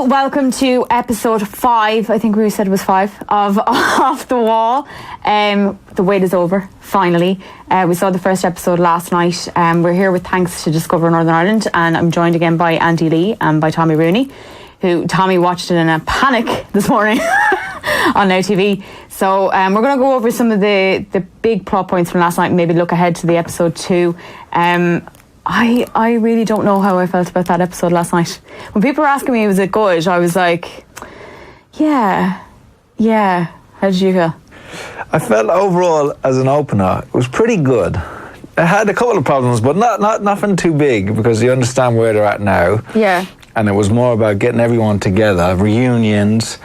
Hello, welcome to episode 5. I think we said it was 5 of Off the Wall. The wait is over, finally. We saw the first episode last night. We're here with thanks to Discover Northern Ireland, and I'm joined again by Andy Lee and by Tommy Rooney, who Tommy watched it in a panic this morning on Now TV. So we're going to go over some of the big plot points from last night and maybe look ahead to the episode 2. I really don't know how I felt about that episode last night. When people were asking me, was it good? I was like, yeah. How did you feel? I felt overall, as an opener, it was pretty good. It had a couple of problems, but nothing too big, because you understand where they're at now. Yeah. And it was more about getting everyone together, reunions,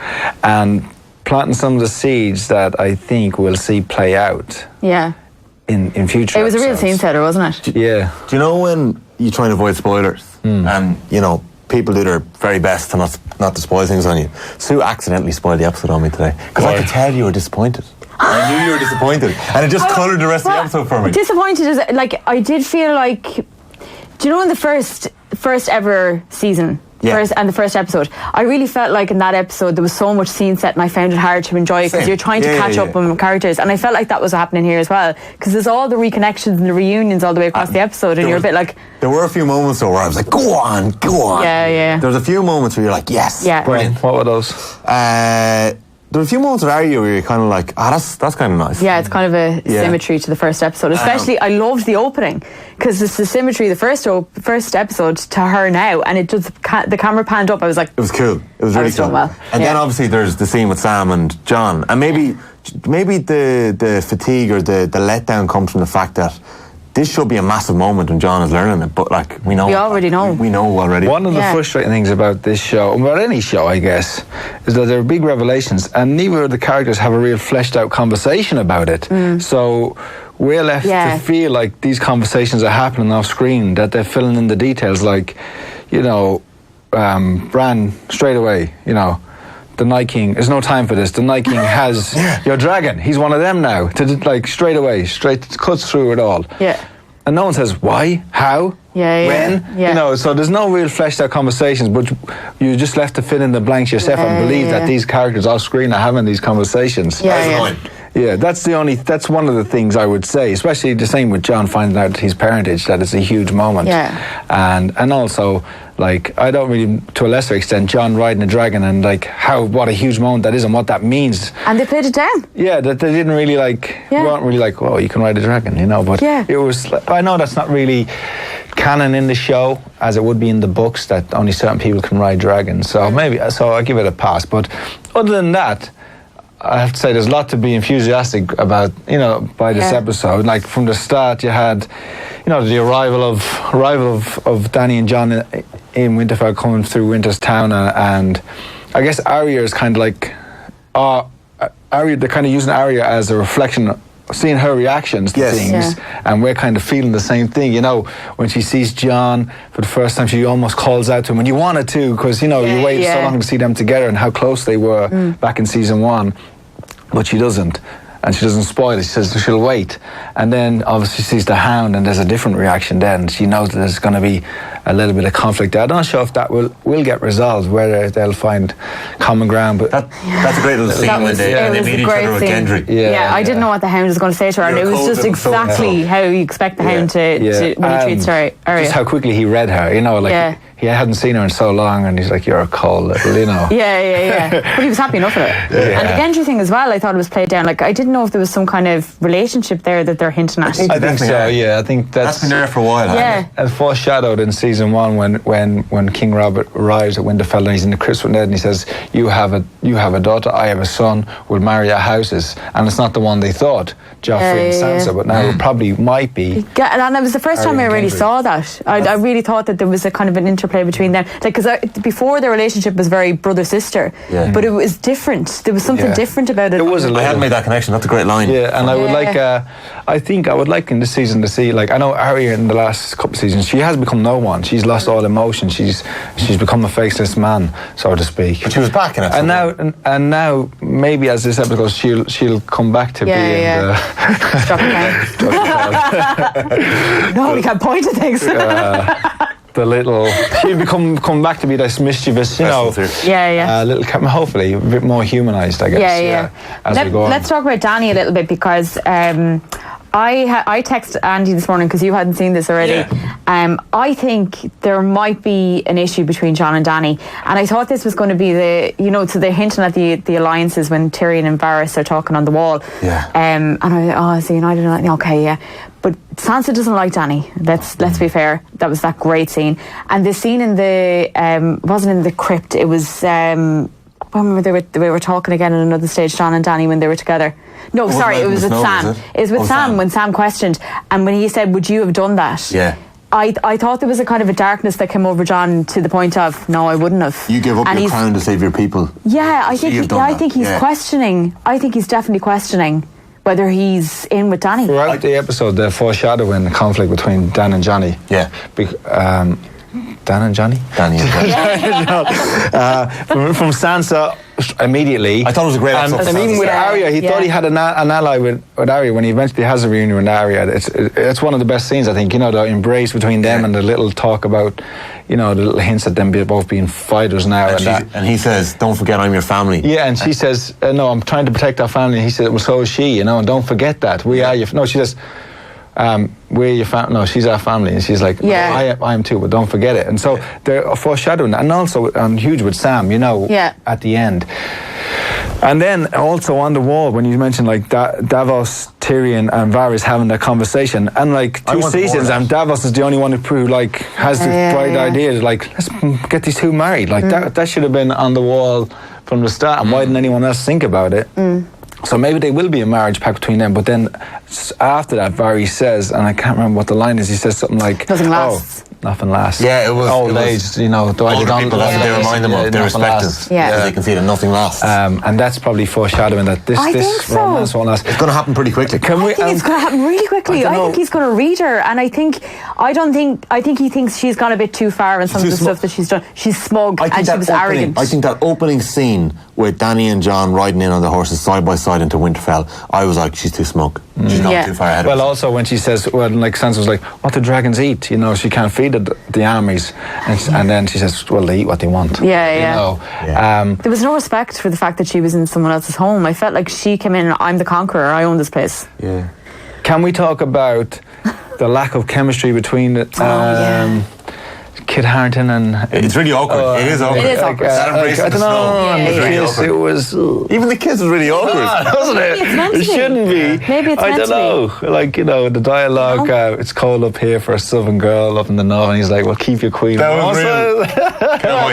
and planting some of the seeds that I think we'll see play out. Yeah. In future It was episodes. a real scene setter, wasn't it? Yeah. Do you know when you try and avoid spoilers and, you know, people do their very best to not to spoil things on you? Sue accidentally spoiled the episode on me today because I could tell you were disappointed. I knew you were disappointed, and it just coloured the rest of the episode for me. Disappointed is, like, I did feel like, do you know in the first ever season, and the first episode, I really felt like in that episode there was so much scene set and I found it hard to enjoy it because you're trying to catch up on characters, and I felt like that was happening here as well, because there's all the reconnections and the reunions all the way across the episode, and you're a bit like... There were a few moments though where I was like, go on. Yeah. There was a few moments where you're like, yes, brilliant. What were those? There were a few moments of Arya where you're kind of like, that's kind of nice. Yeah, it's kind of a symmetry to the first episode. Especially, I loved the opening because it's the symmetry, the first episode to her now, and it just the camera panned up. I was like, it was cool. It was really cool. Well. And then obviously there's the scene with Sam and John, and maybe the fatigue or the letdown comes from the fact that this should be a massive moment when John is learning it, but like we already know. We know already. One of the frustrating things about this show, about any show, I guess, is that there are big revelations, and neither of the characters have a real fleshed out conversation about it. So we're left to feel like these conversations are happening off screen, that they're filling in the details, like, you know, Bran straight away, you know, the Night King, there's no time for this. The Night King has your dragon. He's one of them now. Like straight cuts through it all. Yeah. And no one says why, how, when. You know, so there's no real fleshed out conversations, but you're just left to fill in the blanks yourself and believe that these characters off screen are having these conversations. Yeah, that's one of the things I would say, especially the same with John finding out his parentage, that it's a huge moment. And also, like, I don't really, to a lesser extent, John riding a dragon and like what a huge moment that is and what that means. And they played it down. Yeah, that they didn't really weren't really like, oh, you can ride a dragon, you know, but it was, I know that's not really canon in the show as it would be in the books, that only certain people can ride dragons. So so I give it a pass. But other than that, I have to say there's a lot to be enthusiastic about, you know, by this episode. Like from the start you had, you know, the arrival of Dany and Jon in Winterfell coming through Winter's town, and I guess Arya is kind of like, Arya, they're kind of using Arya as a reflection, seeing her reactions to things, and we're kind of feeling the same thing. You know, when she sees Jon for the first time, she almost calls out to him, and you wanted to, because, you know, you waited so long to see them together and how close they were back in season 1, but she doesn't. And she doesn't spoil it. She says she'll wait. And then obviously she sees the Hound, and there's a different reaction then. She knows that there's going to be a little bit of conflict there. I'm not sure if that will get resolved, whether they'll find common ground. But that's a great little scene when they meet each other with Gendry. I didn't know what the Hound was going to say to her, and it was just exactly how you expect the Hound to when he treats her. Just how quickly he read her, you know, like he hadn't seen her in so long, and he's like, you're a cold little, you know. But he was happy enough with it. And the Gendry thing as well, I thought it was played down. Like, I didn't know if there was some kind of relationship there that they're hinting at. I think so, I think that's been there for a while. And foreshadowed in season 1 when King Robert arrives at Winterfell and he's in the crypt with Ned, and he says, you have a daughter, I have a son, we'll marry our houses. And it's not the one they thought, Joffrey and Sansa, but now it probably might be. And it was the first time I really saw that. I really thought that there was a kind of an interplay between them. Like, because before their relationship was very brother-sister, but it was different. There was something different about it. I hadn't made that connection. That's a great line. Yeah, and I would like, I think I would like in this season to see, like, I know Arya in the last couple of seasons, she has become no one. She's lost all emotion. She's become a faceless man, so to speak. But she was back in it. And now maybe as this episode goes, she'll come back to being the No, we can't point to things. she'd come back to be this mischievous, little, hopefully a bit more humanised, I guess. As we go on. Let's talk about Dany a little bit, because I texted Andy this morning because you hadn't seen this already. I think there might be an issue between Jon and Dany, and I thought this was going to be so they're hinting at the alliances when Tyrion and Varys are talking on the wall. And I was United, but Sansa doesn't like Dany. Let's be fair. That was that great scene, and the scene in the wasn't in the crypt. It was when they were talking again at another stage, Jon and Dany, when they were together. No, sorry, it was with Sam. It was with Sam when Sam questioned, and when he said, "Would you have done that?" Yeah. I thought there was a kind of a darkness that came over Jon to the point of, no, I wouldn't have. You give up your crown to save your people. Yeah, I think he's questioning. I think he's definitely questioning whether he's in with Dany. Throughout the episode, the foreshadowing the conflict between Dan and Johnny. Yeah. Dan and Johnny? Danny and Johnny. From Sansa immediately. I thought it was a great episode. And even with Arya, he thought he had an ally with Arya when he eventually has a reunion with Arya. It's one of the best scenes, I think, the embrace between them and the little talk about, the little hints at them both being fighters now. And he says, don't forget I'm your family. Yeah, and she says, no, I'm trying to protect our family. And he said, well, so is she, and don't forget that. We are your... No, she says... we're your family. No, she's our family, and she's like, I am too, but don't forget it. And so they're foreshadowing, and also huge with Sam, at the end. And then also on the wall, when you mentioned like Davos, Tyrion, and Varys having that conversation, and like 2 seasons, and Davos is the only one who like has the bright idea, like let's get these two married. Like that should have been on the wall from the start. And why didn't anyone else think about it? So maybe there will be a marriage pact between them. But then after that, Varys says, and I can't remember what the line is, he says something like, nothing lasts. Nothing lasts. Yeah, it was old age, Older people, they remind them of their respectives. Yeah. They can see that nothing lasts. And that's probably foreshadowing that this romance won't last. It's going to happen pretty quickly. I think it's going to happen really quickly. I think he's going to read her, and I think he thinks she's gone a bit too far in some of the stuff that she's done. She's smug and she was arrogant. I think that opening scene with Dany and Jon riding in on the horses side by side into Winterfell, I was like, she's too smug. She's gone too far ahead of Well, also when she says, Sansa was like, what do dragons eat? She can't feed the armies. And then she says, well, they eat what they want. There was no respect for the fact that she was in someone else's home. I felt like she came in, I'm the conqueror, I own this place. Yeah. Can we talk about the lack of chemistry between Kit Harington and... It's really awkward. It is awkward. It is awkward. I don't know. It was... Even the kiss was really awkward. Wasn't it? Maybe it's meant to It be. shouldn't be. Maybe it's meant to be. I don't know. The dialogue, it's cold up here for a southern girl up in the north, and he's like, well, keep your queen. That was real.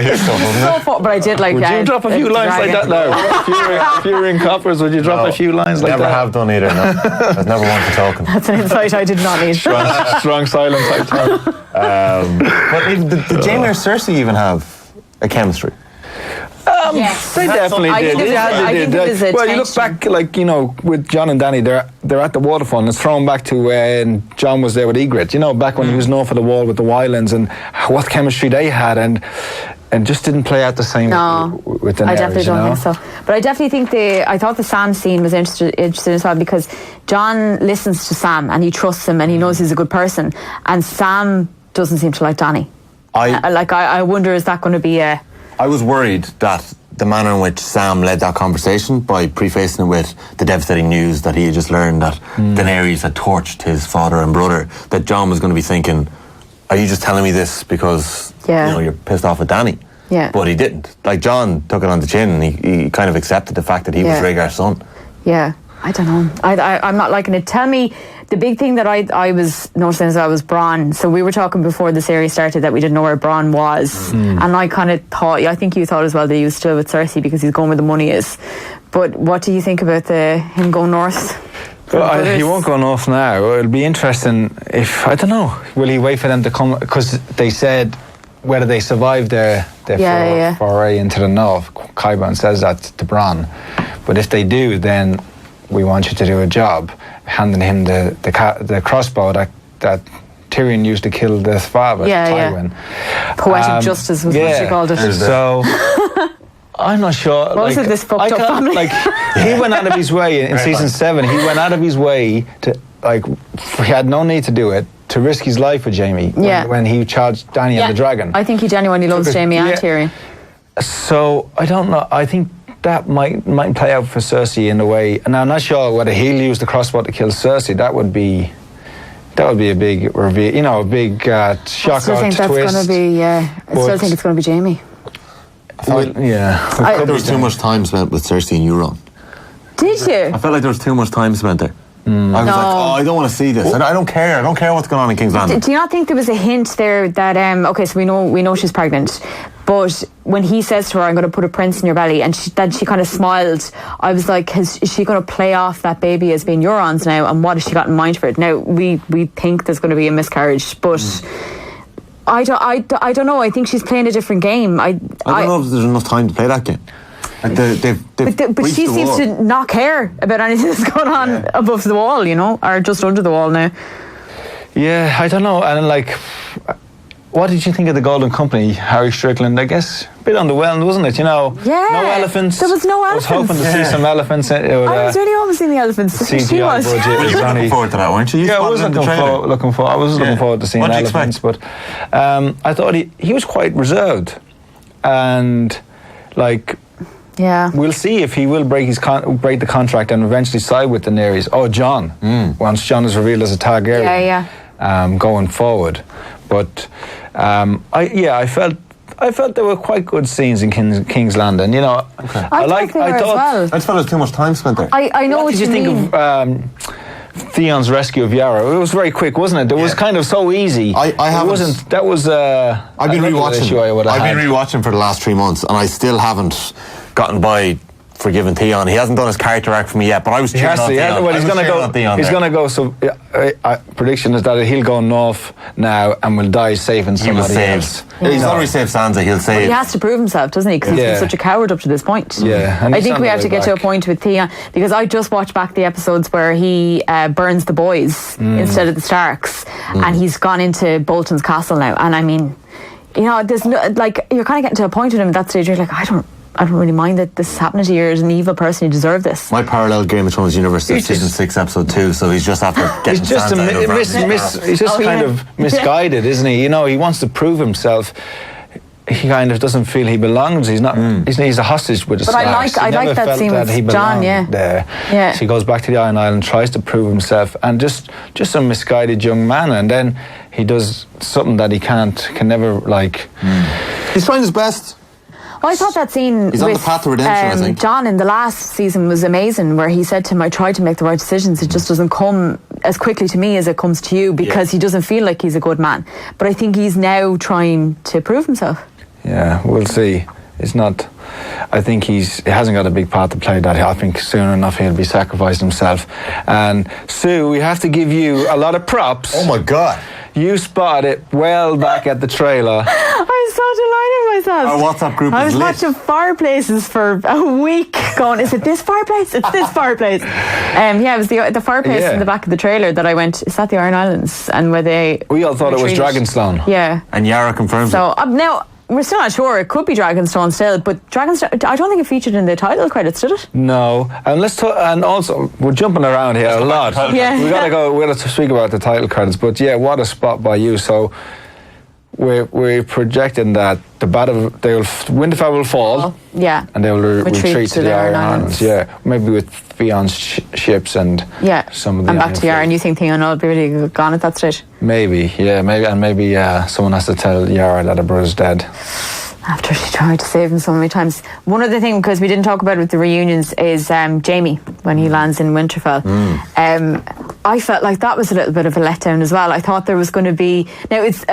His stuff, wasn't it? But I did like Would you drop a few lines like that now? If you were in Coppers, would you drop a few lines like that? Never have done either, no. I was never one for talking. That's an insight I did not need. Strong silence, I tell. But did Jaime or Cersei even have a chemistry? Yes. They definitely did. I think it was well, you look back, with Jon and Dany, they're at the waterfall, and it's thrown back to when Jon was there with Ygritte. Back when he was known for the wall with the Wildlands, and what chemistry they had, and just didn't play out the same with the Daenerys. I definitely don't think so. But I definitely think I thought the Sam scene was interesting as well, because Jon listens to Sam and he trusts him and he knows he's a good person, and Sam doesn't seem to like Dany. I wonder, is that going to be a... I was worried that the manner in which Sam led that conversation by prefacing it with the devastating news that he had just learned that Daenerys had torched his father and brother, that Jon was going to be thinking, are you just telling me this because you're pissed off at Dany? Yeah. But he didn't. Like, Jon took it on the chin, and he kind of accepted the fact that he was Rhaegar's son. Yeah, I don't know. I'm not liking it. Tell me, the big thing that I was noticing as well was Bronn. So we were talking before the series started that we didn't know where Bronn was. And I kind of thought, I think you thought as well that he was still with Cersei because he's going where the money is. But what do you think about him going north? Well, he won't go north now. It'll be interesting if, I don't know, will he wait for them to come? Because they said whether they survive their foray into the north. Qyburn says that to Bronn. But if they do, then we want you to do a job, handing him the crossbow that Tyrion used to kill the father, Tywin. Poetic justice was what she called it. So I'm not sure. What was it, this fucked up family? He went out of his way in season 7. He went out of his way to, he had no need to do it, to risk his life with Jaime when he charged Dany and the dragon. I think he genuinely loves Jaime and Tyrion. So I don't know. I think that might play out for Cersei in a way. And I'm not sure whether he'll use the crossbow to kill Cersei. That would be a big reveal, a big shock. I still think that's going to be. I still think it's going to be Jaime. I felt there was too much time spent with Cersei and Euron. Did you? I felt like there was too much time spent there. I was like, I don't want to see this. I don't care. I don't care what's going on in King's Landing. Do you not think there was a hint there that okay, so we know she's pregnant, but when he says to her, "I'm going to put a prince in your belly," and then she kind of smiled, I was like, is she going to play off that baby as being Euron's now, and what has she got in mind for it? Now we think there's going to be a miscarriage, but I don't know. I think she's playing a different game. I don't know if there's enough time to play that game. Like but she seems to not care about anything that's going on above the wall, or just under the wall now. Yeah, I don't know. And what did you think of the Golden Company, Harry Strickland? I guess a bit underwhelmed, wasn't it? Yeah. No elephants. There was no elephants. I was hoping to see some elephants. I was really hoping to see the elephants. She was. You were looking forward to that, weren't you? I was looking forward to seeing elephants. But I thought he was quite reserved, and we'll see if he will break the contract and eventually side with Daenerys. Jon. Once Jon is revealed as a Targaryen. Going forward, but I felt there were quite good scenes in King's Landing. I just felt there was too much time spent there. I know what did you think of Theon's rescue of Yara? It was very quick, wasn't it? It was kind of so easy. I've been rewatching for the last 3 months, and I still haven't gotten by forgiving Theon. He hasn't done his character arc for me yet, but I was cheering on Theon. Well, he's going to go. So, prediction is that he'll go north now and will die saving somebody else. He's already saved Sansa. He'll save. But he has to prove himself, doesn't he? Because he's been such a coward up to this point. Yeah, I think we have to get to a point with Theon, because I just watched back the episodes where he burns the boys instead of the Starks, and he's gone into Bolton's castle now. And I mean, there's no you're kind of getting to a point with him at that stage. You're like, I don't really mind that this is happening to you. You're an evil person. You deserve this. My parallel Game of Thrones universe is season 6, episode 2. So he's just after getting Sansa out. He's just kind of misguided, isn't he? He wants to prove himself. He kind of doesn't feel he belongs. He's not. He's a hostage with the Starks. I like that scene with Jon. There. So he goes back to the Iron Island, tries to prove himself, and just a misguided young man, and then he does something that he can never He's trying his best. Well, I thought that scene He's on the path to redemption, I think. Jon in the last season was amazing, where he said to him, I tried to make the right decisions. It just doesn't come as quickly to me as it comes to you, because he doesn't feel like he's a good man. But I think he's now trying to prove himself. Yeah, we'll see. It's not... I think he hasn't got a big part to play that. I think soon enough he'll be sacrificing himself. And Sue, we have to give you a lot of props. Oh my God. You spotted it well back at the trailer. I'm so delighted with myself. Our WhatsApp group I was is lit. watching fireplaces for a week going, is it this fireplace? It's this fireplace. It was the fireplace in the back of the trailer that I went, is that the Iron Islands? And where we all thought it was Dragonstone. Yeah. And Yara confirms it. Now, we're still not sure. It could be Dragonstone still, but Dragonstone, I don't think it featured in the title credits, did it? No. And let's talk. And also, we're jumping around here a lot. Yeah. We got to speak about the title credits. But what a spot by you. So we're projecting that Winterfell will fall. Yeah. And they will retreat to the Iron Islands. Yeah. Maybe with Theon's ships and some of the. And back to Yara. And you think Theon will be really gone at that stage? Maybe. Maybe someone has to tell Yara that her brother's dead. After she tried to save him so many times. One other thing, because we didn't talk about it with the reunions, is Jaime, when he lands in Winterfell. I felt like that was a little bit of a letdown as well. I thought there was going to be... Now, he's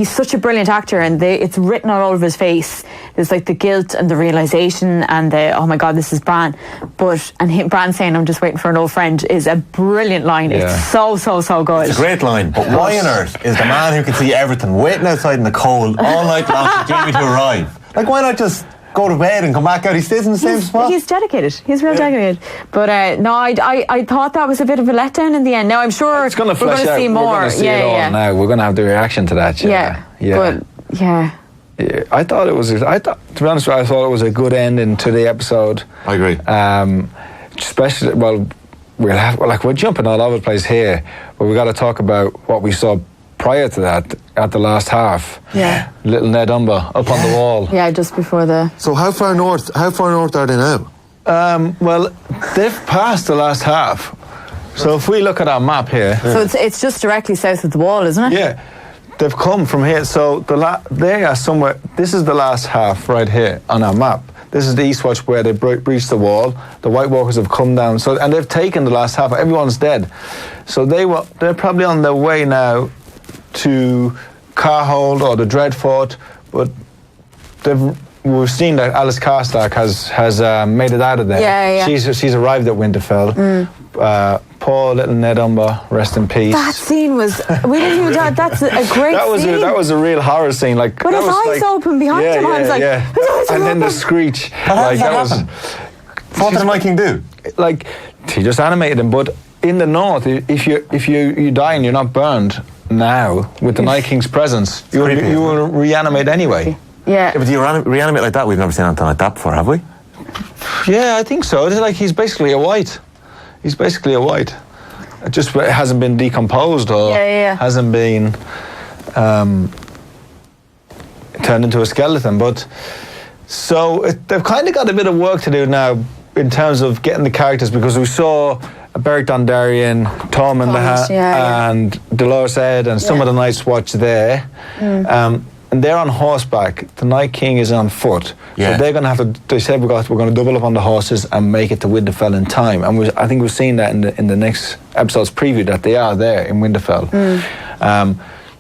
such a brilliant actor, and it's written all over his face. There's the guilt and the realisation and the, oh my God, this is Bran. Bran saying, I'm just waiting for an old friend, is a brilliant line. Yeah. It's so good. It's a great line. But why on earth is the man who can see everything waiting outside in the cold all night long for Jaime to arrive? Why not just go to bed and come back out? He stays in the same spot. He's dedicated. He's real dedicated. But no, I thought that was a bit of a letdown in the end. Now I'm sure it's going to flesh out. See more. We're going to see it all now. We're going to have the reaction to that. I thought it was. To be honest, I thought it was a good ending to the episode. I agree. Especially, we're jumping all over the place here, but we got to talk about what we saw prior to that at the last half. Yeah. Little Ned Umber up on the wall. Yeah, just before the... So how far north are they now? Well, they've passed the last half. So if we look at our map here... So it's just directly south of the wall, isn't it? Yeah. They've come from here. So they are somewhere... This is the last half right here on our map. This is the East Watch where they breached the wall. The White Walkers have come down. And they've taken the last half. Everyone's dead. So they're probably on their way now to Carhold or the Dreadfort. But we've seen that Alice Karstark has made it out of there. Yeah. She's arrived at Winterfell. Poor little Ned Umber, rest in peace. That scene was... We didn't even... That's a great scene. That was a real horror scene. Like, but his eyes open behind him. I was like... Yeah. And then the screech. What did the Night King do? Like, he just animated him. But in the north, if you die and you're not burned now with the Night King's presence, you will reanimate anyway. Yeah. But do you reanimate like that? We've never seen anything like that before, have we? Yeah, I think so. It's like he's basically a white. He's basically a white. It just hasn't been decomposed or hasn't been turned into a skeleton. But so they've kind of got a bit of work to do now in terms of getting the characters, because we saw Beric Dondarrion, Tormund and Dolorous Edd and some of the Night's Watch there. And they're on horseback. The Night King is on foot. Yeah. So they're going to have to... They said we're going to double up on the horses and make it to Winterfell in time. And I think we've seen that in the next episode's preview, that they are there in Winterfell.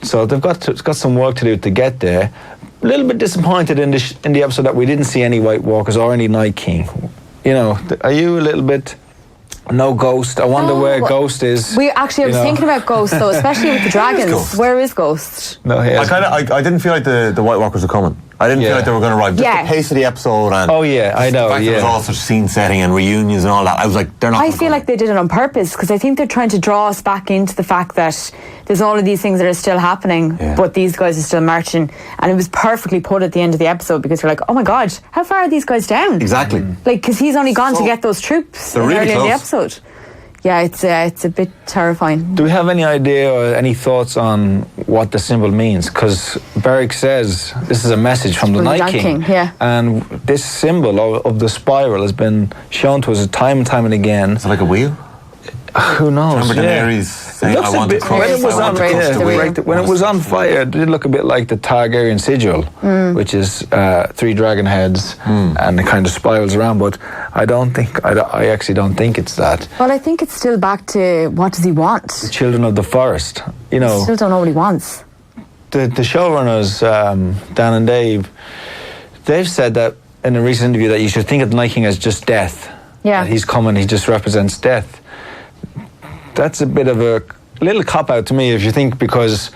So they've got some work to do to get there. A little bit disappointed in the episode that we didn't see any White Walkers or any Night King. You know, are you a little bit... No Ghost. I wonder where Ghost is. I was thinking about Ghost though, especially with the dragons. Where is Ghost? No, he I didn't feel like the White Walkers were coming. I didn't feel like they were going to arrive. Just the pace of the episode and I know. The fact there was all such scene setting and reunions and all that. I was like, they're not. I feel like they did it on purpose, because I think they're trying to draw us back into the fact that there's all of these things that are still happening, but these guys are still marching. And it was perfectly put at the end of the episode, because you're like, oh my God, how far are these guys down? Exactly. Like, because he's only gone to get those troops really early close in the episode. Yeah, it's a bit terrifying. Do we have any idea or any thoughts on what the symbol means? Because Beric says this is a message from the Night King. And this symbol of the spiral has been shown to us time and time and again. Is it like a wheel? Who knows? Remember Daenerys saying, I want to crush the wheel? When it was on fire, it did look a bit like the Targaryen sigil, which is 3 dragon heads, and it kind of spirals around. But I actually don't think it's that. Well, I think it's still back to, what does he want? The Children of the Forest. You know, I still don't know what he wants. The showrunners, Dan and Dave, they've said that in a recent interview that you should think of the Night King as just death. Yeah. That he's coming, he just represents death. That's a bit of a little cop-out to me, if you think, because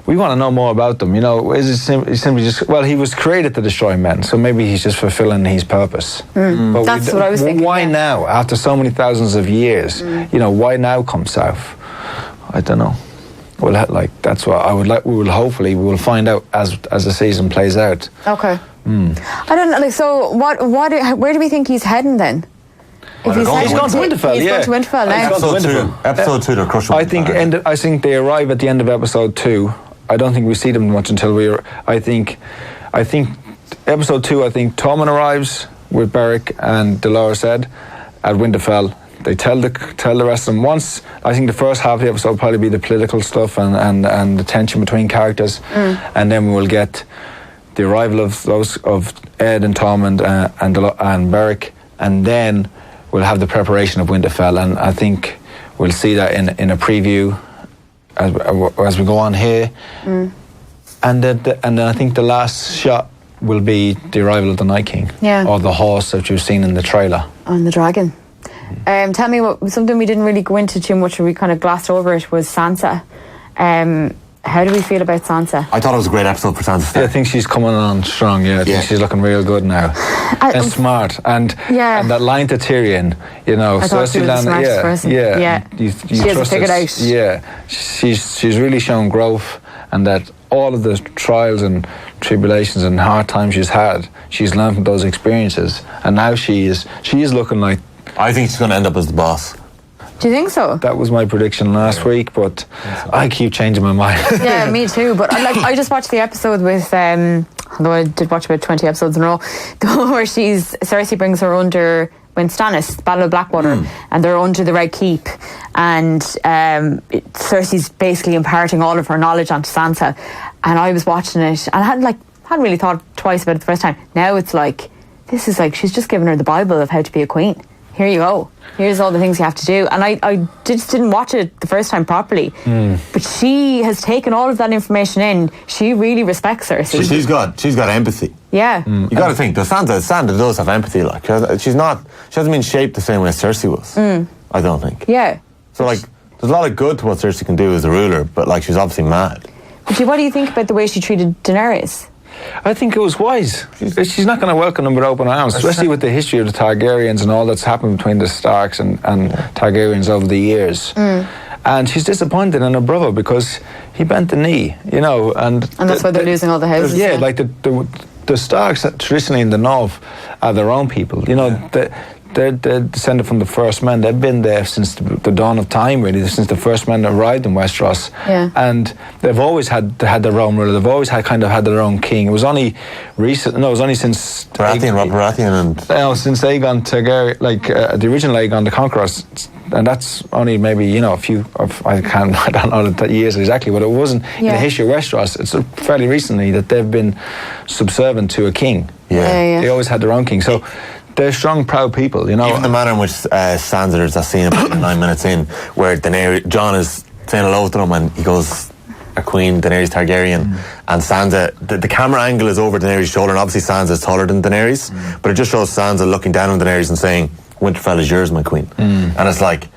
we want to know more about them. You know, is it simply just... Well, he was created to destroy men, so maybe he's just fulfilling his purpose. But that's what I was thinking. Why now, after so many thousands of years? You know, why now come south? I don't know. Well, that's what I would like. We will find out as the season plays out. Okay. I don't know. Like, so where do we think he's heading then? He's gone to Winterfell. He's gone to Winterfell now. Episode 2, they're crushing. I think they arrive at the end of episode 2. I don't think we see them much until I think episode 2. I think Tormund arrives with Beric and Dolorous Edd at Winterfell. They tell the rest of them. Once, I think the first half of the episode will probably be the political stuff and the tension between characters, and then we'll get the arrival of Ed and Tormund and Beric, and then we'll have the preparation of Winterfell, and I think we'll see that in a preview as we go on here. And then I think the last shot will be the arrival of the Night King, or the horse that you've seen in the trailer. On the dragon. Tell me something we didn't really go into too much, or we kind of glossed over it, was Sansa. How do we feel about Sansa? I thought it was a great episode for Sansa. Yeah, I think she's coming on strong. I think she's looking real good now, and smart. And that line to Tyrion, you know, Cersei was the smartest person. You she has figured out. Yeah, she's really shown growth, and that all of the trials and tribulations and hard times she's had, she's learned from those experiences, and now she is looking like. I think she's going to end up as the boss. Do you think so? That was my prediction last week, but I keep changing my mind. Yeah, me too. But I just watched the episode with, although I did watch about 20 episodes in a row, where Cersei brings her under when Stannis, the Battle of Blackwater, and they're under the Red Keep, and Cersei's basically imparting all of her knowledge onto Sansa. And I was watching it, and I hadn't really thought twice about it the first time. Now it's like, this is like she's just given her the Bible of how to be a queen. Here you go. Here's all the things you have to do. And I just didn't watch it the first time properly. But she has taken all of that information in. She really respects her. So she's got empathy. Yeah. You got to think, Sansa does have empathy. Like she hasn't been shaped the same way as Cersei was. I don't think. Yeah. So like, there's a lot of good to what Cersei can do as a ruler, but like she's obviously mad. But what do you think about the way she treated Daenerys? I think it was wise. She's not going to welcome them with open arms, especially with the history of the Targaryens and all that's happened between the Starks and Targaryens over the years. And she's disappointed in her brother because he bent the knee, you know. And that's why they're losing all the houses. Yeah, like the Starks traditionally in the North are their own people. You know, they're descended from the first men. They've been there since the dawn of time, really, since the first men arrived in Westeros. Yeah. And they've always had their own ruler. They've always had their own king. It was only recent. No, it was only since Robert Baratheon, and since Aegon Targaryen, the original Aegon the Conqueror, and that's only maybe a few. I don't know the years exactly, but it wasn't in the history of Westeros. It's fairly recently that they've been subservient to a king. Yeah. They always had their own king. So they're strong, proud people, you know. Even the manner in which Sansa, there's that scene about 9 minutes in where Jon is saying hello to them and he goes, a queen, Daenerys Targaryen, and Sansa, the camera angle is over Daenerys' shoulder, and obviously Sansa is taller than Daenerys, but it just shows Sansa looking down on Daenerys and saying, Winterfell is yours, my queen. And it's like,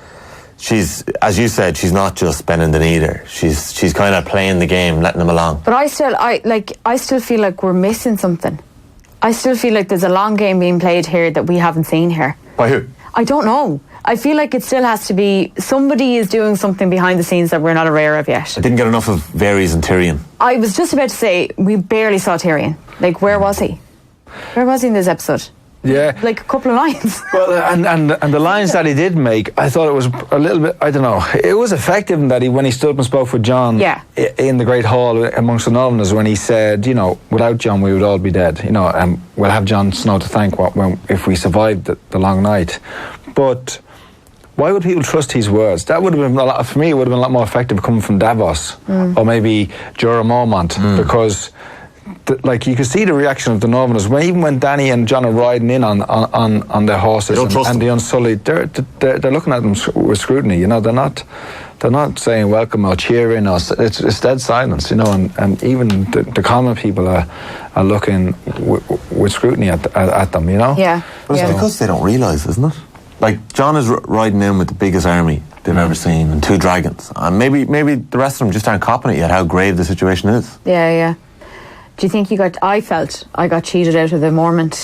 she's, as you said, she's not just bending the knee there. She's kind of playing the game, letting them along. But I still feel like we're missing something. I still feel like there's a long game being played here that we haven't seen here. By who? I don't know. I feel like it still has to be, somebody is doing something behind the scenes that we're not aware of yet. I didn't get enough of Varys and Tyrion. I was just about to say, we barely saw Tyrion. Like, where was he? Where was he in this episode? Yeah. Like a couple of lines. Well, and the lines that he did make, I thought it was a little bit, I don't know, it was effective in that when he stood up and spoke for Jon in the Great Hall amongst the Northerners, when he said, without Jon we would all be dead, and we'll have Jon Snow to thank if we survived the long night. But why would people trust his words? That would have been, for me, it would have been a lot more effective coming from Davos or maybe Jorah Mormont, because you could see the reaction of the Northerners even when Dany and Jon are riding in on their horses and the Unsullied, they're looking at them with scrutiny. They're not saying welcome or cheering or it's dead silence. And even the common people are looking with scrutiny at them. Yeah. But it's because they don't realise, isn't it? Like Jon is riding in with the biggest army they've ever seen and 2 dragons, and maybe the rest of them just aren't copping it yet how grave the situation is. Yeah. Do you think I felt I got cheated out of the Mormont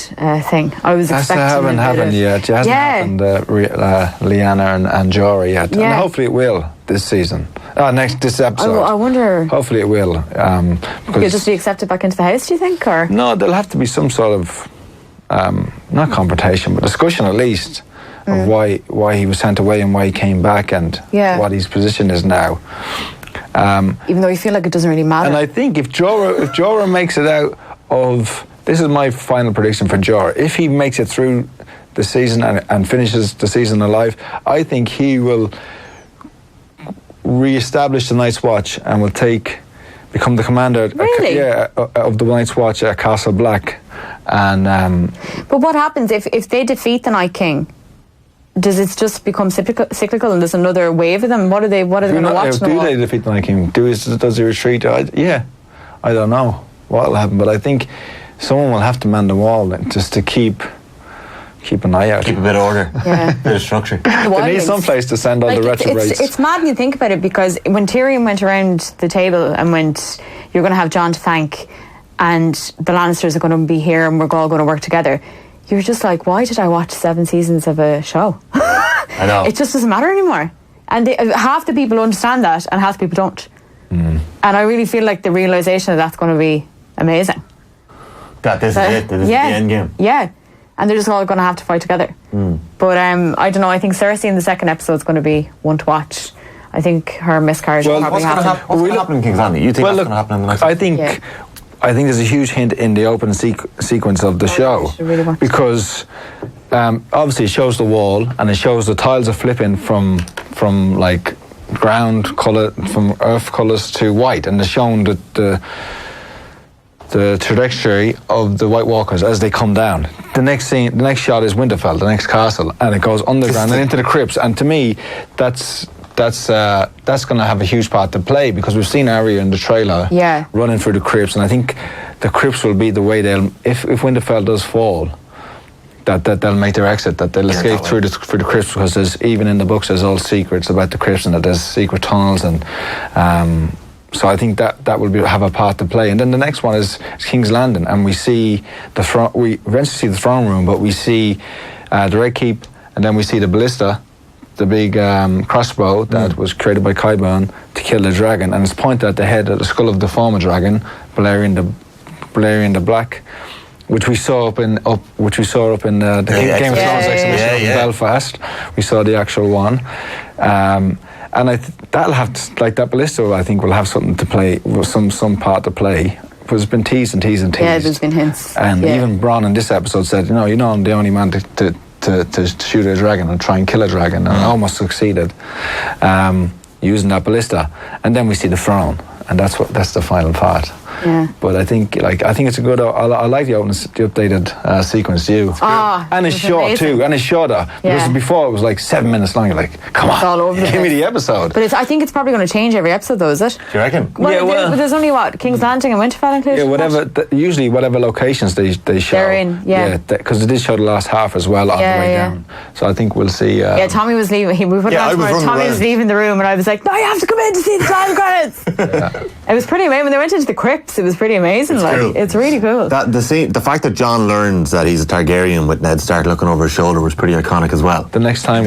thing? I was expecting it. Hasn't happened yet. It hasn't happened, Lyanna and Jorah yet. Yeah. And hopefully it will this season. This episode. I wonder. Hopefully it will. You'll just be accepted back into the house, do you think? Or? No, there'll have to be some sort of, not confrontation, but discussion at least, of why he was sent away and why he came back and what his position is now. Even though you feel like it doesn't really matter. And I think if Jorah makes it out of, this is my final prediction for Jorah, if he makes it through the season and finishes the season alive, I think he will re-establish the Night's Watch and will become the commander of the Night's Watch at Castle Black. And but what happens if they defeat the Night King? Does it just become cyclical and there's another wave of them? What are they going to watch? Do they defeat the Night King? Does he retreat? I don't know what will happen, but I think someone will have to man the wall just to keep an eye out. Keep a bit of order. Yeah. A bit of structure. They need some place to send all the retrogrades. It's mad when you think about it, because when Tyrion went around the table and went, you're going to have Jon to thank and the Lannisters are going to be here and we're all going to work together, you're just like, why did I watch 7 seasons of a show? I know. It just doesn't matter anymore. And half the people understand that and half the people don't. And I really feel like the realisation of that's going to be amazing. This is it. This is the end game. Yeah. And they're just all going to have to fight together. But But I don't know. I think Cersei in the second episode is going to be one to watch. I think her miscarriage will probably happen. What's going to happen in King's Landing? You think that's going to happen in the next episode? I think there's a huge hint in the opening sequence of the show, really because obviously it shows the wall and it shows the tiles are flipping from like ground colour, from earth colours to white, and they're showing the trajectory of the White Walkers as they come down. The next shot is Winterfell, the next castle, and it goes underground and into the crypts. And to me, that's going to have a huge part to play, because we've seen Arya in the trailer running through the crypts, and I think the crypts will be the way if Winterfell does fall, that they'll make their exit, that they'll escape through the crypts, because there's, even in the books, there's all secrets about the crypts, and that there's secret tunnels, and so I think that will have a part to play. And then the next one is King's Landing, and we see we eventually see the throne room, but we see the Red Keep, and then we see the ballista, the big crossbow that was created by Qyburn to kill the dragon, and it's pointed at the head of the skull of the former dragon, Balerion the Black, which we saw up in the Game of Thrones exhibition in Belfast. We saw the actual one, and that'll have that ballista, I think, will have something to play, some part to play. Because it's been teased and teased and teased. Yeah, there's been hints. And even Bronn in this episode said, I'm the only man to shoot a dragon and try and kill a dragon, and I almost succeeded using that ballista. And then we see the throne, and that's the final part. Yeah. But I think it's a good. I like the updated sequence too, and it's short amazing. too, and it's shorter. Because before it was like 7 minutes long. You're like, come on, it's all over give me the episode. But I think it's probably going to change every episode, though, is it? Do you reckon? Well, there's only King's Landing and Winterfell included. Yeah, usually whatever locations they show. They're in, because they did show the last half as well on the way down. So I think we'll see. Tommy was leaving. We put it on tomorrow. Tommy was leaving the room, and I was like, no, you have to come in to see the time credits. It was pretty amazing. When they went into the crypts, it was pretty amazing. It's really cool. The fact that Jon learns that he's a Targaryen with Ned Stark looking over his shoulder was pretty iconic as well. The next time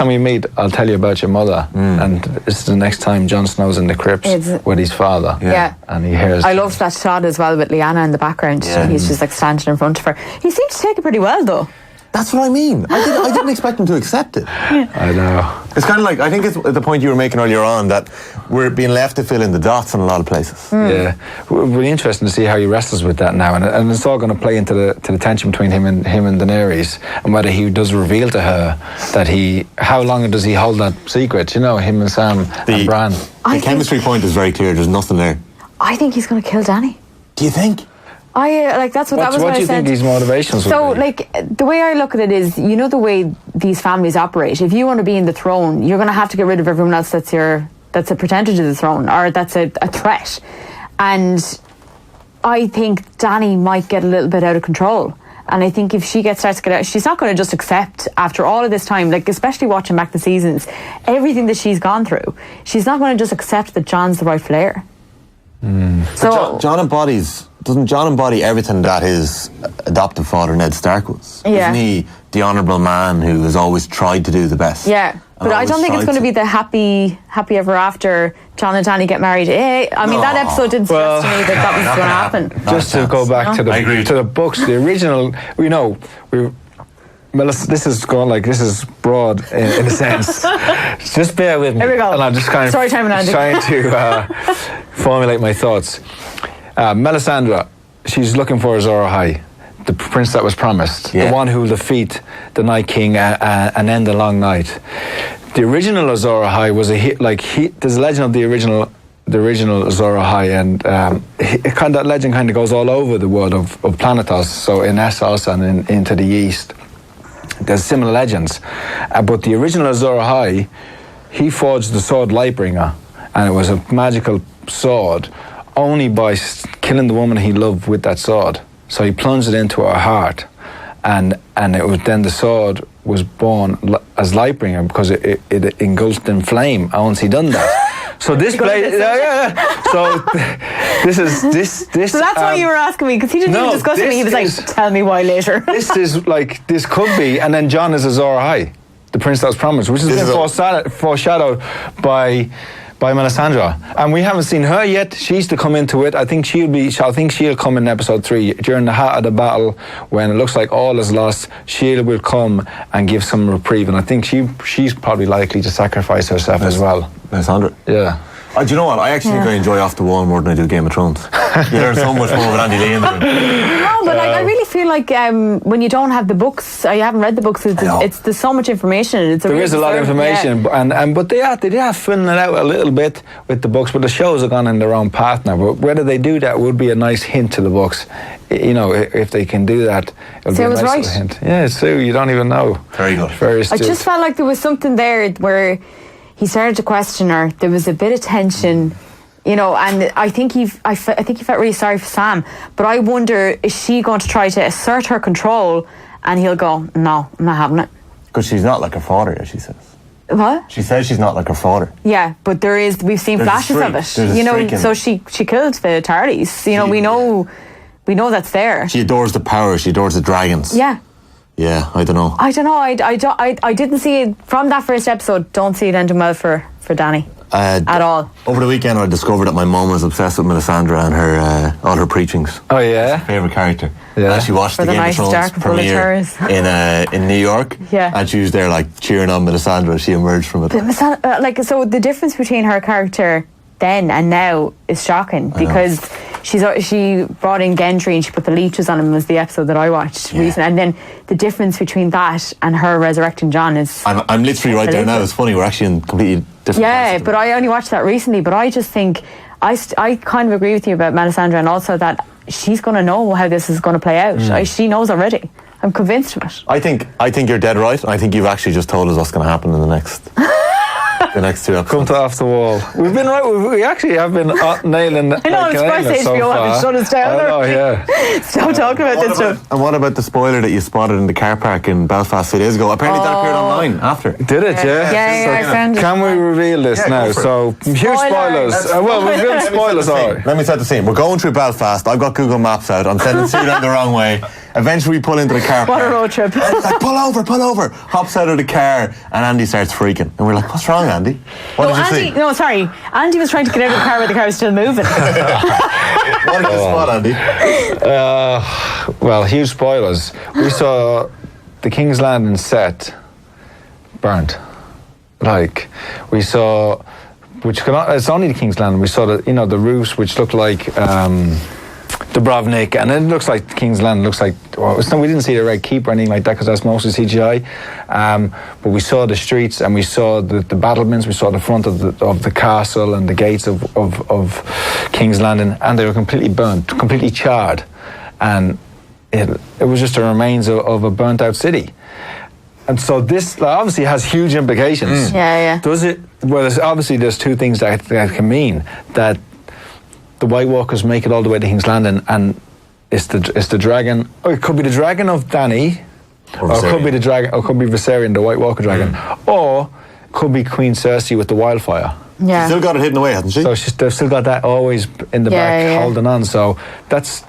we meet, I'll tell you about your mother. And this is the next time Jon Snow's in the crypts with his father. Yeah. And he hears. I loved that shot as well with Lyanna in the background. Yeah. He's just like standing in front of her. He seemed to take it pretty well, though. That's what I mean. I didn't expect him to accept it. I know. It's kind of like, I think it's the point you were making earlier on, that we're being left to fill in the dots in a lot of places. Yeah. Really interesting to see how he wrestles with that now, and it's all going to play into the tension between him and Daenerys, and whether he does reveal to her that how long does he hold that secret, him and Sam and Bran. The chemistry point is very clear. There's nothing there. I think he's going to kill Dany. Do you think? That's what I said. What do you think his motivations would be? The way I look at it is, the way these families operate. If you want to be in the throne, you're going to have to get rid of everyone else that's a pretender to the throne, or that's a threat. And I think Dany might get a little bit out of control. And I think if she starts to get out, she's not going to just accept, after all of this time, especially watching back the seasons, everything that she's gone through, she's not going to just accept that Jon's the rightful heir. So doesn't Jon embody everything that his adoptive father Ned Stark was? Yeah. Isn't he the honourable man who has always tried to do the best? Yeah, but I don't think it's going to be the happy ever after Jon and Dany get married. That episode didn't suggest to me that was going to happen. Just to go back to the books, the original, this is broad in a sense. Just bear with me. Here we go. And I'm just kind of trying to formulate my thoughts. Melisandre, she's looking for Azor Ahai, the prince that was promised, the one who will defeat the Night King and end the long night. The original Azor Ahai was there's a legend of the original Azor Ahai, and that legend kind of goes all over the world of Planetos, so in Essos and into the east. There's similar legends, but the original Azor Ahai, he forged the sword Lightbringer, and it was a magical sword only by killing the woman he loved with that sword. So he plunged it into her heart, and it was then the sword was born as Lightbringer because it engulfed in flame once he done that. So this play, So this. So that's why you were asking me, because he didn't even discuss it with me. He was like, "Tell me why later." This could be, and then Jon is Azor Ahai, the prince that was promised, which has been foreshadowed by by Melisandre, and we haven't seen her yet. She's to come into it. I think she'll come in episode 3 during the heart of the battle when it looks like all is lost. She will come and give some reprieve, and I think she's probably likely to sacrifice herself as well. Melisandre. Yeah. Do you know what? I actually think I enjoy Off the Wall more than I do Game of Thrones. You learn so much more with Andy Lee in the room. No, but I really feel like when you don't have the books, you haven't read the books, there's so much information. There is a lot of information, but they are filling it out a little bit with the books, but the shows have gone in their own path now. But whether they do that would be a nice hint to the books. You know, if they can do that, it'll be a nice little hint. Yeah, Sue, you don't even know. Very good. I just felt like there was something there where he started to question her. There was a bit of tension, you know, and I think he felt really sorry for Sam. But I wonder, is she going to try to assert her control, and he'll go, no, I'm not having it. Because she's not like her father, as she says. What? She says she's not like her father. Yeah, but we've seen flashes of it. You know, so she killed the Tardis. You know, we know that's there. She adores the power. She adores the dragons. Yeah. Yeah, I don't know. I didn't see it from that first episode. Don't see it ending well for Dany at all. Over the weekend, I discovered that my mum was obsessed with Melisandre and her all her preachings. Oh yeah, her favourite character. Yeah, and she watched the Game of Thrones premiere in New York. Yeah, and she was there like cheering on Melisandre as she emerged from it. But so the difference between her character then and now is shocking because she brought in Gendry and she put the leeches on him, was the episode that I watched recently, and then the difference between that and her resurrecting Jon is I'm literally right there now. It's funny, we're actually in completely different but I only watched that recently, but I just think I kind of agree with you about Melisandre, and also that she's going to know how this is going to play out. She knows already. I'm convinced of it. I think you're dead right. I think you've actually just told us what's going to happen in the next the next 2 episodes. Come to Off the Wall. We've been right. We actually have been nailing. I know. I'm surprised HBO haven't shut us down. Oh yeah. Stop talking about this stuff. And what about the spoiler that you spotted in the car park in Belfast 2 days ago? Apparently that appeared online after. Did it? Yeah. I found it. Can we reveal this now? So huge spoilers. Well, we've got spoilers. All right. Let me set the scene. We're going through Belfast. I've got Google Maps out. I'm sending Sue down the wrong way. Eventually we pull into the car park. What a road trip. Like, pull over. Hops out of the car and Andy starts freaking. And we're like, what's wrong, Andy? What did you see? No, sorry. Andy was trying to get out of the car, but the car was still moving. What did you spot, Andy? Well, huge spoilers. We saw the King's Landing set burnt. Like, we saw, it's only the King's Landing. We saw the roofs, which looked like Dubrovnik, and it looks like King's Landing. Looks like we didn't see the Red Keep or anything like that because that's mostly CGI. But we saw the streets and we saw the battlements. We saw the front of the castle and the gates of King's Landing, and they were completely burnt, completely charred, and it was just the remains of a burnt out city. And so this obviously has huge implications. Yeah. Does it? Well, there's 2 things that can mean that. The White Walkers make it all the way to King's Landing, and it's the dragon. Or it could be the dragon of Dany, or it could be the dragon, or it could be Viserion, the White Walker dragon, or it could be Queen Cersei with the wildfire. Yeah, she's still got it hidden away, hasn't she? So they've still got that always in the back, holding on. So that's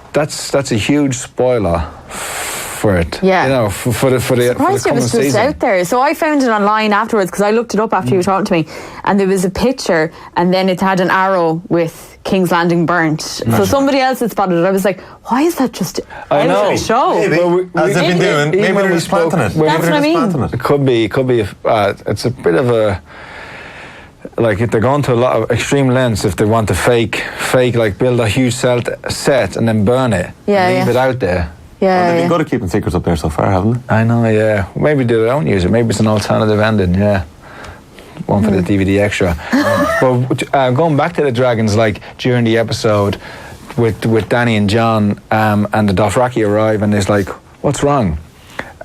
a huge spoiler for it. Yeah, you know, for the coming it was just out there. So I found it online afterwards because I looked it up after you were talking to me, and there was a picture, and then it had an arrow with King's Landing burnt. Imagine. So somebody else had spotted it. I was like, why is that just I know. The show? Maybe. As they've been doing. Maybe they're just planting it. That's what I mean. It could be. It's a bit of a. Like, if they're going to a lot of extreme lengths, if they want to fake, like build a huge set and then burn it, leave it out there. Yeah, they've been good at keeping secrets up there so far, haven't they? I know, yeah. Maybe they don't use it. Maybe it's an alternative ending, yeah. One for the DVD extra. But going back to the dragons, like during the episode with Dany and Jon, and the Dothraki arrive, and it's like, what's wrong?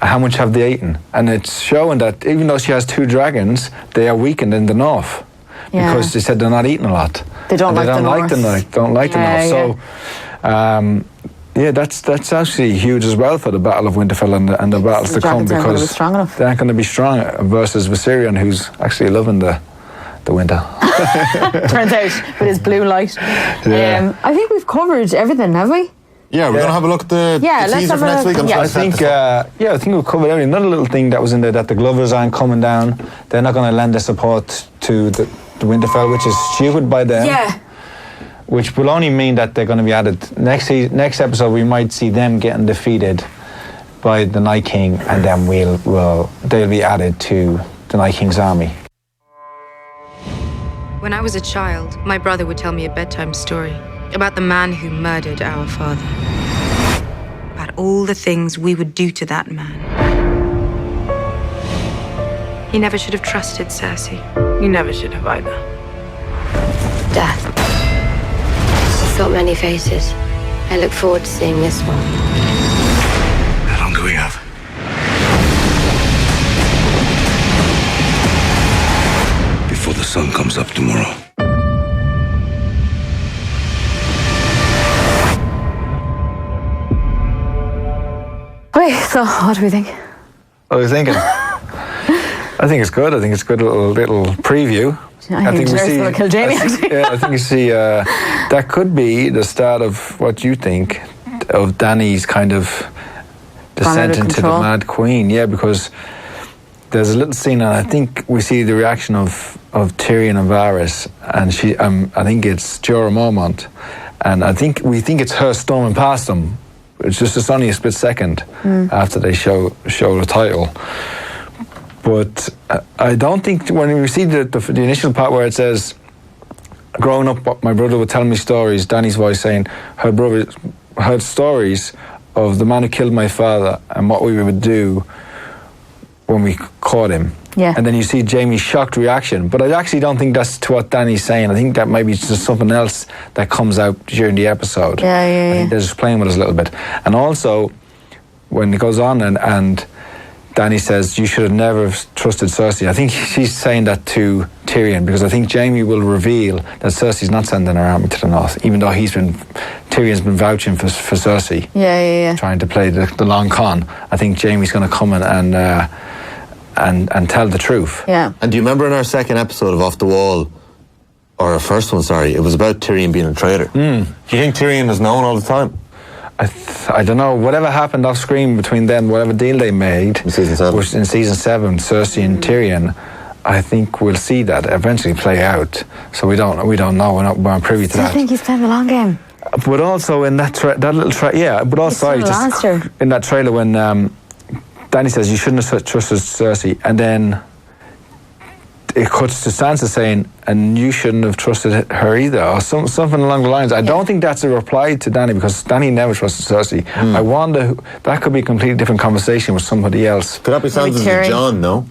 How much have they eaten? And it's showing that even though she has 2 dragons, they are weakened in the north because they said they're not eating a lot. They don't like the north. Don't like the north. So. That's actually huge as well for the Battle of Winterfell and the battles to come, because they aren't going to be strong versus Viserion, who's actually loving the winter. Turns out with his blue light. I think we've covered everything, have we? Yeah, we're going to have a look at the teaser for next week. I think we've covered everything. Another little thing that was in there, that the Glovers aren't coming down. They're not going to lend their support to the Winterfell, which is stupid by them. Yeah. Which will only mean that they're going to be added next episode. We might see them getting defeated by the Night King, and then they'll be added to the Night King's army. When I was a child, my brother would tell me a bedtime story about the man who murdered our father. About all the things we would do to that man. He never should have trusted Cersei. You never should have either. Death. She's got many faces. I look forward to seeing this one. How long do we have? Before the sun comes up tomorrow. Okay, so what do we think? What are you thinking? I think it's good. I think it's a good little preview. I think we see. Kill Jamie. I think you see that could be the start of what you think of Dany's kind of descent into the Mad Queen. Yeah, because there's a little scene, and I think we see the reaction of Tyrion and Varys, and she. I think it's Jorah Mormont, and we think it's her storming past them. It's only a split second after they show the title. But I don't think when we see the initial part where it says, growing up, my brother would tell me stories, Dany's voice saying, her brother heard stories of the man who killed my father and what we would do when we caught him. Yeah. And then you see Jaime's shocked reaction. But I actually don't think that's to what Dany's saying. I think that maybe it's just something else that comes out during the episode. Yeah. I think they're just playing with us a little bit. And also, when it goes on and Dany says, you should have never trusted Cersei. I think she's saying that to Tyrion, because I think Jaime will reveal that Cersei's not sending her army to the north, even though Tyrion's been vouching for Cersei. Yeah. Trying to play the long con. I think Jaime's going to come in and tell the truth. Yeah. And do you remember in our second episode of Off the Wall, or our first one, sorry, it was about Tyrion being a traitor. Do you think Tyrion is known all the time? I don't know. Whatever happened off screen between them, whatever deal they made in season 7, Cersei and Tyrion, I think we'll see that eventually play out. So we don't know. We're not privy to that. I think he's playing the long game. But also in that little trailer, But also in that trailer when Dany says you shouldn't have trusted Cersei, and then it cuts to Sansa saying, and you shouldn't have trusted her either, or something along the lines. I don't think that's a reply to Dany, because Dany never trusted Cersei. I wonder, that could be a completely different conversation with somebody else. Could that be Sansa to Jon, no?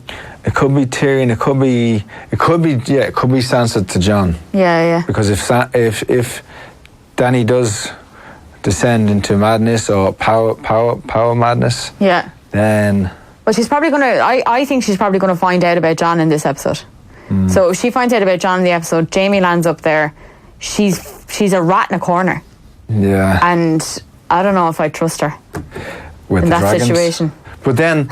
It could be Tyrion, it could be Sansa to Jon. Yeah. Because if Dany does descend into madness or power madness, then... Well, she's probably going to... I think she's probably going to find out about Jon in this episode. So if she finds out about Jon in the episode, Jaime lands up there, she's a rat in a corner. Yeah. And I don't know if I trust her in that dragons situation. But then,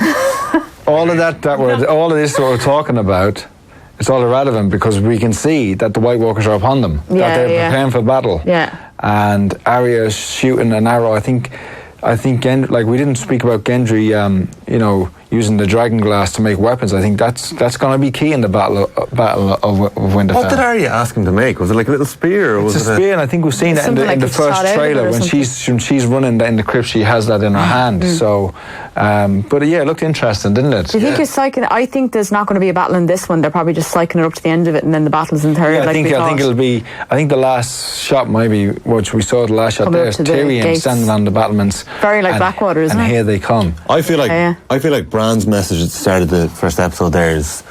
all of this that we're talking about, it's all irrelevant, because we can see that the White Walkers are upon them. That they're preparing for battle. Yeah. And Arya's shooting an arrow. I think we didn't speak about Gendry, using the dragon glass to make weapons. I think that's going to be key in the battle of Winterfell. What did Arya ask him to make? Was it like a little spear? Or was it's a spear, and I think we've seen that in the first trailer when she's running in the crypt. She has that in her hand. So, but yeah, it looked interesting, didn't it? Do you think you're psyching? I think there's not going to be a battle in this one. They're probably just psyching it up to the end of it, and then the battle's in third. Yeah, I think it'll be. I think the last shot, maybe, which we saw the last shot there, is Tyrion standing on the battlements. Very like Blackwater, isn't it? And here they come. I feel like Bran's message at the start of the first episode there is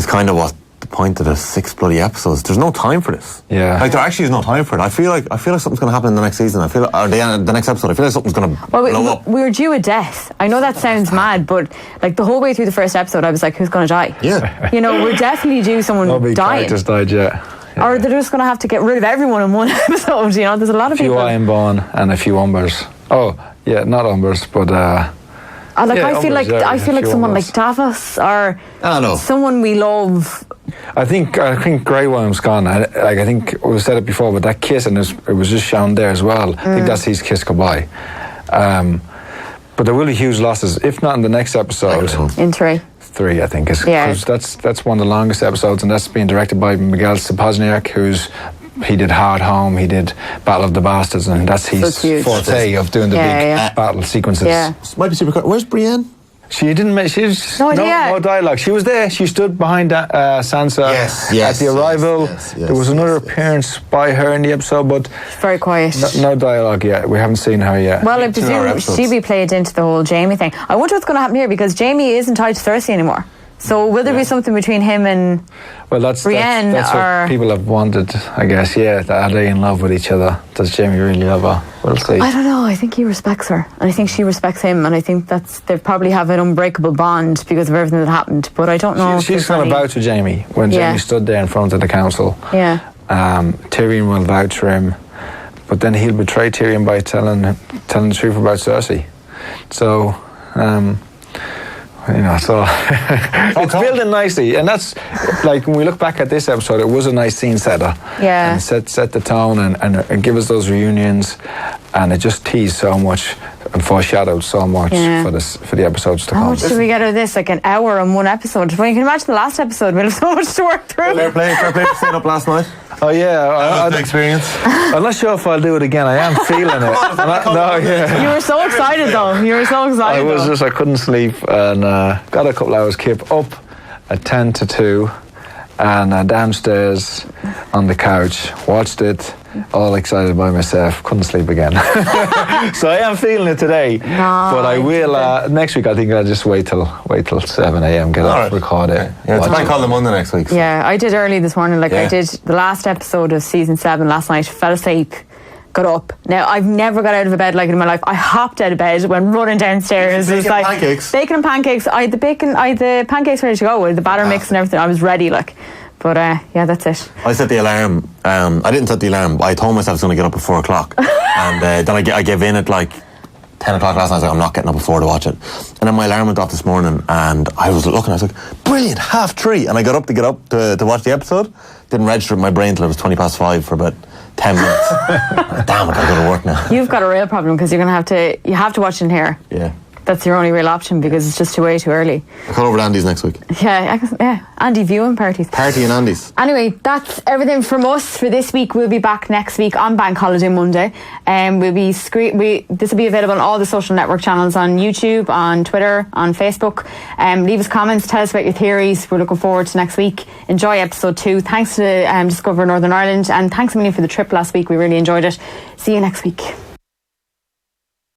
kind of what the point of the 6 bloody episodes. There's no time for this. Yeah. Like, there actually is no time for it. I feel like something's going to happen in the next season. Or the next episode. I feel like something's going to blow up. We were due a death. I know that sounds mad, but like the whole way through the first episode, I was like, who's going to die? Yeah. We're definitely due someone Nobody dying. Characters died yet. Yeah. Or they're just going to have to get rid of everyone in one episode. There's a lot of people. A few Ironborn and a few Umbers. Oh, yeah, not Umbers, but... I feel like someone like Davos or someone we love. I think Grey Worm's gone. I think we said it before, but that kiss, and it was just shown there as well. I think that's his kiss goodbye. But there will be huge losses, if not in the next episode. In 3. 3, I think. Because that's one of the longest episodes, and that's being directed by Miguel Sapochnik, he did Hard Home, he did Battle of the Bastards, and that's his forte of doing the big battle sequences. Yeah. Might be super cool. Where's Brienne? She didn't make. No dialogue. She was there. She stood behind Sansa at the arrival. There was another appearance by her in the episode, but very quiet. No dialogue yet. We haven't seen her yet. Well, I presume she'll be played into the whole Jaime thing. I wonder what's going to happen here, because Jaime isn't tied to Cersei anymore. So will there be something between him and Brienne? That's what people have wanted, I guess. Yeah, are they in love with each other? Does Jaime really love her? We'll see. I don't know. I think he respects her, and I think she respects him, and I think they probably have an unbreakable bond because of everything that happened. But I don't know. She's going to vouch for Jaime when Jaime stood there in front of the council. Yeah. Tyrion will vouch for him, but then he'll betray Tyrion by telling the truth about Cersei. So. So it's building nicely, and that's like when we look back at this episode, it was a nice scene setter. Yeah, and set the tone and give us those reunions, and it just teased so much and foreshadowed so much for the episodes to come. How much did we get out of this? Like an hour on one episode. Well, you can imagine the last episode. We'll have so much to work through. Fair play for staying up last night. Oh yeah, the experience. I'm not sure if I'll do it again. I am feeling it. You were so excited though. You were so excited. I couldn't sleep, and got a couple hours kept up at 10 to 2, and downstairs on the couch watched it, all excited by myself. Couldn't sleep again. So I am feeling it today. No, but I will next week. I think I'll just wait till 7 a.m. get up, record it. Yeah, it's a bank holiday Monday next week. So. Yeah, I did early this morning. I did the last episode of season 7 last night. Fell asleep, got up. Now I've never got out of a bed like it in my life. I hopped out of bed, went running downstairs. Bacon and pancakes. Bacon and pancakes. I had the pancakes ready to go with the batter mix and everything. I was ready, But that's it. I set the alarm. I didn't set the alarm. I told myself I was going to get up at 4 o'clock, and then I gave in at 10 o'clock last night. I was like, I'm not getting up at 4 to watch it. And then my alarm went off this morning, and I was looking. I was like, brilliant, 3:30, and I got up to watch the episode. Didn't register in my brain till it was 5:20 for about 10 minutes. Damn it, I got to work now. You've got a real problem because you're going to have to watch it in here. Yeah. That's your only real option because it's just way too early. I'll call over to Andy's next week. Yeah, Andy viewing parties. Party and Andy's. Anyway, that's everything from us for this week. We'll be back next week on Bank Holiday Monday. This will be available on all the social network channels, on YouTube, on Twitter, on Facebook. Leave us comments, tell us about your theories. We're looking forward to next week. Enjoy episode 2. Thanks to Discover Northern Ireland, and thanks a million for the trip last week. We really enjoyed it. See you next week.